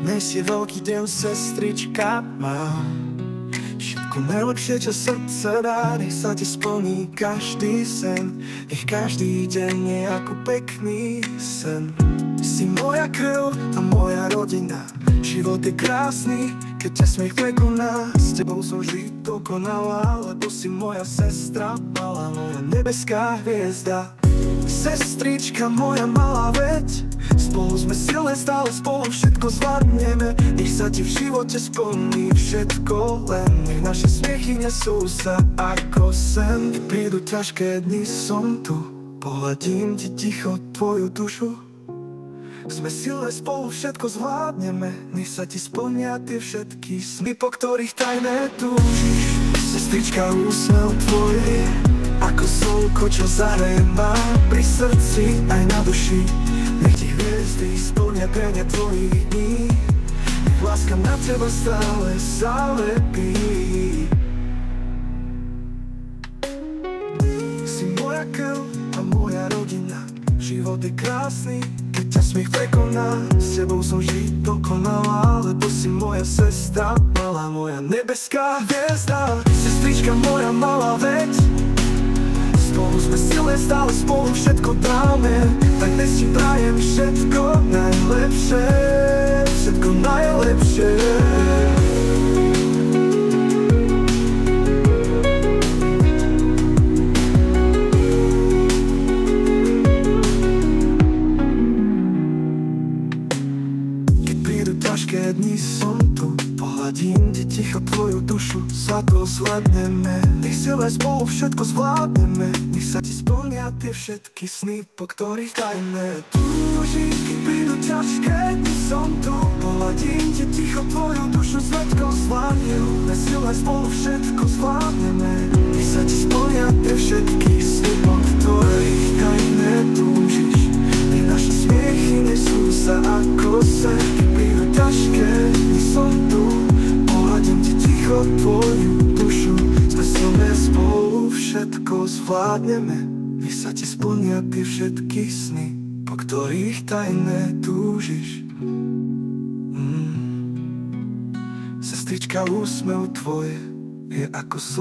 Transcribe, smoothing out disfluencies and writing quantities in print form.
Dnes je veľký deň, sestrička, mám všetko najlepšie, čo srdce dá. Nech sa ti splní každý sen, nech každý deň je ako pekný sen. Si moja krv a moja rodina, život je krásny, keď ťa smiech prekoná. S tebou som žiť dokonala, lebo si moja sestra malá, moja nebeská hviezda. Sestrička moja malá, veď spolu sme silné, stále spolu všetko zvládneme. Nech sa ti v živote splní všetko, len nech naše smiechy nesú sa ako sen. Keď prídu ťažké dni, som tu, pohľadím ti ticho tvoju dušu. Sme silné, spolu všetko zvládneme, nech sa ti splnia tie všetky sny, po ktorých tajné túžiš. Sestrička, úsmev tvoj je ako slnko, čo zahreje ma pri srdci aj na duši. Nech ti hviezdy splnia priania tvojich dní, nech láska na teba stále zalepí. Si moja krv a moja rodina, život je krásny, keď ťa smiech prekoná. S tebou som žiť dokonala, lebo si moja sestra malá, moja nebeská hviezda. Sestrička moja malá, veď spolu sme silné, stále spolu všetko dáme. Tak dnes ti prajem všetko najlepšie, všetko najlepšie. Keď prídu ťažké dni, som tu, pohľadím ti ticho tvoju dušu. Sa to zvládneme, nech silné spolu všetko zvládneme. Nech sa ti splnia tie všetky sny, po ktorých tajné túžiš. Keď prídu ťažké dni, som tu, pohľadím ti ticho tvoju dušu. Všetko zvládneme, silné spolu všetko zvládneme. Nech sa ti splnia tie všetky sny, po ktorých tajné túžiš. Nech naše smiechy nesú sa ako sen. Keď prídu ťažké dni, som tu, pohľadím ti ticho tvoju dušu. Sme silné, spolu všetko zvládneme. Nech sa ti splnia tie všetky sny, po ktorých tajné túžiš. Sestrička, úsmev tvoj je ako slnko.